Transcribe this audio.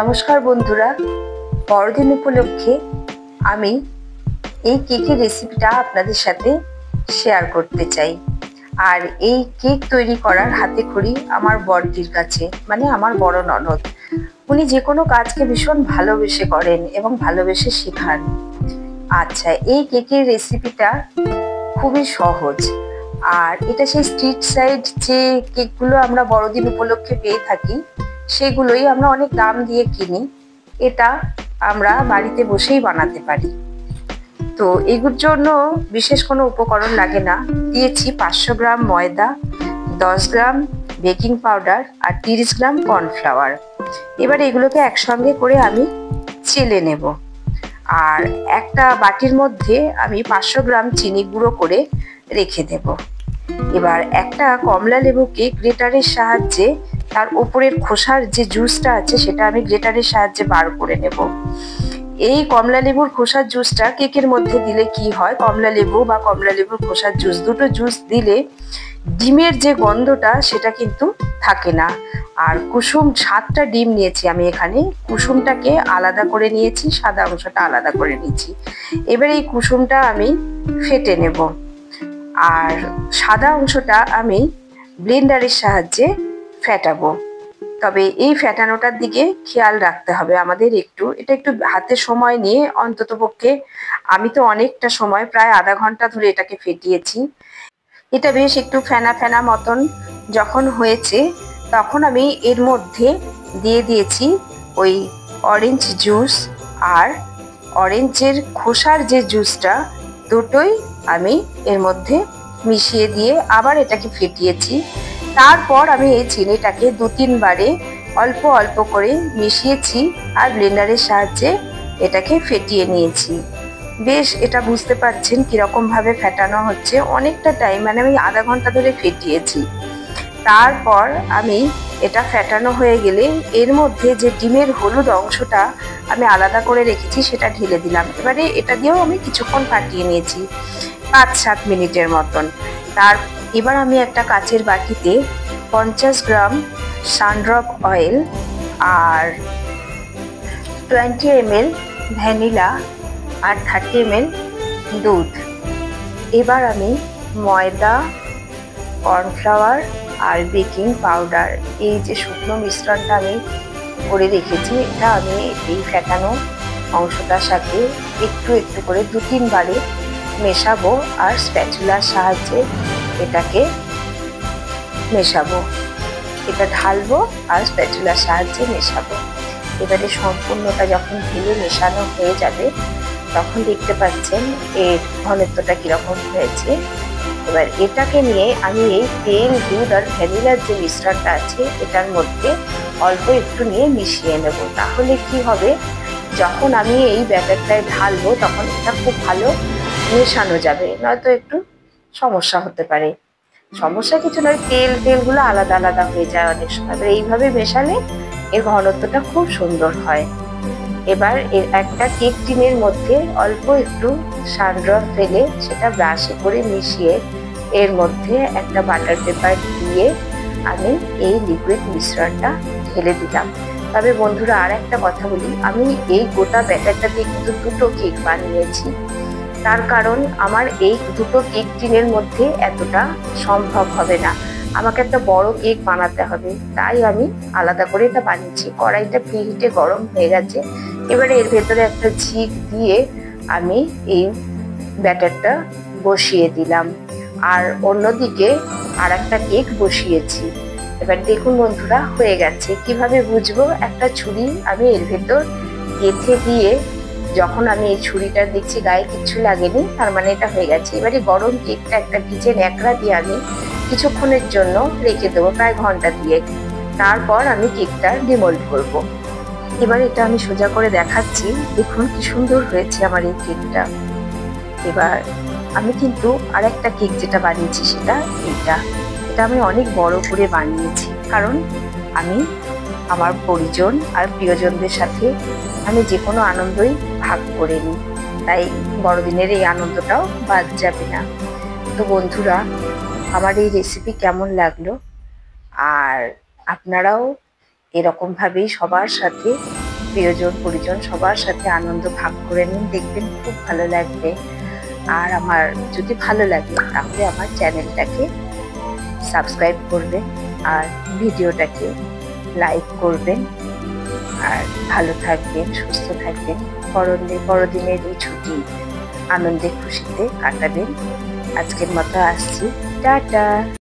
নমস্কার বন্ধুরা, বড়দিন উপলক্ষে আমি এই কেকের রেসিপিটা আপনাদের সাথে শেয়ার করতে চাই। আর এই কেক তৈরি করার হাতেখড়ি আমার বড়দির কাছে, মানে আমার বড় ননদ। উনি যে কোনো কাজকে ভীষণ ভালোবেসে করেন এবং ভালোবেসে শেখান। আচ্ছা, এই কেকের রেসিপিটা খুবই সহজ। আর এটা সেই স্ট্রিট সাইড যে কেকগুলো আমরা বড়দিন উপলক্ষে পেয়ে থাকি, সেগুলোই আমরা অনেক দাম দিয়ে কিনি। এটা আমরা বাড়িতে বসেই বানাতে পারি। তো এগুলোর জন্য বিশেষ কোনো উপকরণ লাগে না। দিয়েছি 500 গ্রাম ময়দা, 10 গ্রাম বেকিং পাউডার আর 30 গ্রাম কর্নফ্লাওয়ার। এবার এগুলোকে একসঙ্গে করে আমি চেলে নেব। আর একটা বাটির মধ্যে আমি 500 গ্রাম চিনি গুঁড়ো করে রেখে দেব। এবার একটা কমলা লেবুকে গ্রেটারের সাহায্যে তার উপরের খোসার যে জুসটা আছে সেটা আমি গ্রেটারের সাহায্যে বার করে নেব। এই কমলা লেবুর খোসার জুসটা কেকের মধ্যে দিলে কি হয়, কমলা লেবু বা কমলা লেবুর খোসার জুস, দুটো জুস দিলে ডিমের যে গন্ধটা সেটা কিন্তু থাকে না। আর কুসুম 7টা ডিম নিয়েছি আমি এখানে। কুসুমটাকে আলাদা করে নিয়েছি, সাদা অংশটা আলাদা করে নিয়েছি। এবার এই কুসুমটা আমি ফেটে নেব। আর সাদা অংশটা আমি ব্লেন্ডারের সাহায্যে ফেটাবো। তবে এই ফেটানোটার দিকে খেয়াল রাখতে হবে আমাদের এটা একটু হাতে সময় নিয়ে, অন্ততপক্ষে আমি তো অনেকটা সময়, প্রায় আধা ঘন্টা ধরে এটাকে ফেটিয়েছি। এটা বেশ একটু ফেনা ফেনা মতন যখন হয়েছে, তখন আমি এর মধ্যে দিয়ে দিয়েছি ওই অরেঞ্জ জুস আর অরেঞ্জের খোসার যে জুসটা, দুটোই আমি এর মধ্যে মিশিয়ে দিয়ে আবার এটাকে ফেটিয়েছি। তারপর আমি এই চিনিটাকে 2-3 বারে অল্প অল্প করে মিশিয়েছি আর ব্লেন্ডারের সাহায্যে এটাকে ফেটিয়ে নিয়েছি। বেশ, এটা বুঝতে পারছেন কিরকম ভাবে ফেটানো হচ্ছে। অনেকটা টাইম, মানে আমি আধা ঘন্টা ধরে ফেটিয়েছি। তারপর আমি এটা ফেটানো হয়ে গেলে এর মধ্যে যে ডিমের হলুদ অংশটা আমি আলাদা করে রেখেছি সেটা ঢেলে দিলাম। এবারে এটা দিয়েও আমি কিছুক্ষণ ফাটিয়ে নিয়েছি, 5-7 মিনিটের মতন। এবার আমি একটা কাচের বাটিতে 50 গ্রাম সানড্রপ অয়েল আর 20 ml ভ্যানিলা আর 30 ml দুধ। এবার আমি ময়দা, কর্নফ্লাওয়ার আর বেকিং পাউডার, এই যে শুকনো মিশ্রণটা আমি করে রেখেছি, এটা আমি এই ফেটানো অংশটার সাথে একটু একটু করে 2-3 বারে মেশাবো আর স্প্যাচুলার সাহায্যে এটাকে মেশাবো। এটা ঢালবো আর স্প্যাচুলার সাহায্যে মেশাবো। এবারে সম্পূর্ণটা যখন ঢেলে মেশানো হয়ে যাবে, তখন দেখতে পাচ্ছেন এর ঘনত্বটা কিরকম হয়েছে। এবার এটাকে নিয়ে আমি এই তেল, দুধ আর ভ্যানিলার যে মিশ্রণটা আছে এটার মধ্যে অল্প একটু নিয়ে মিশিয়ে নেব। তাহলে কি হবে, যখন আমি এই ব্যাটারটায় ঢালবো তখন এটা খুব ভালো মেশানো যাবে, নয়তো একটু সমস্যা হতে পারে। সমস্যা কিছু নয়, তেলগুলো আলাদা আলাদা হয়ে যায় অনেক সময়। এইভাবে মেশালে এর ঘনত্বটা খুব সুন্দর হয়। এবার এর একটা কেক টিনের মধ্যে অল্প একটু সানড্রপ ফেলে সেটা ব্রাশে করে মিশিয়ে এর মধ্যে একটা বাটার পেপার দিয়ে আমি এই লিকুইড মিশ্রণটা ঢেলে দিলাম। তবে বন্ধুরা, আর একটা কথা বলি, আমি এই গোটা ব্যাটারটা দিয়ে কিন্তু 2টো কেক বানিয়েছি। তার কারণ আমার এই 2টো কেক টিনের মধ্যে এতটা সম্ভব হবে না, আমাকে একটা বড় কেক বানাতে হবে। তাই আমি আলাদা করে এটা বানিয়েছি। কড়াইটা প্রিহিটে গরম হয়ে গেছে। এবারে এর ভেতরে একটা ঝিক দিয়ে আমি এই ব্যাটারটা বসিয়ে দিলাম আর অন্যদিকে আর একটা কেক বসিয়েছি। এবার দেখুন বন্ধুরা, হয়ে গেছে। কিভাবে বুঝবো? একটা ছুরি আমি এর ভেতর গেঁথে দিয়ে, যখন আমি এই ছুরিটা দেখছি গায়ে কিচ্ছু লাগেনি, তার মানে এটা হয়ে গেছে। এবারে গরম কেকটা একটা ভিজে ন্যাকড়া দিয়ে আমি কিছুক্ষণের জন্য রেখে দেবো, প্রায় ঘন্টা দিয়ে। তারপর আমি কেকটা ডিমোল্ড করব। এবার এটা আমি সোজা করে দেখাচ্ছি, দেখুন কি সুন্দর হয়েছে আমার এই কেকটা। এবার আমি কিন্তু আর একটা কেক যেটা বানিয়েছি সেটা এটা আমি অনেক বড় করে বানিয়েছি, কারণ আমি আমার পরিজন আর প্রিয়জনদের সাথে আমি যে কোনো আনন্দই ভাগ করে নিই, তাই বড়দিনের এই আনন্দটাও বাদ যাবে না। তো বন্ধুরা, আমার এই রেসিপি কেমন লাগলো, আর আপনারাও এরকম ভাবেই সবার সাথে প্রিয়জন পরিজন সবার সাথে আনন্দ ভাগ করে নিন, দেখবেন খুব ভালো লাগবে। আর আমার যদি ভালো লাগে তাহলে আমার চ্যানেলটাকে সাবস্ক্রাইব করবেন আর ভিডিওটাকে লাইক করবেন। আর ভালো থাকবেন, সুস্থ থাকবেন, বড়দিনের এই ছুটি আনন্দে খুশিতে কাটাবেন। আজকের মতো আসছি, টাটা।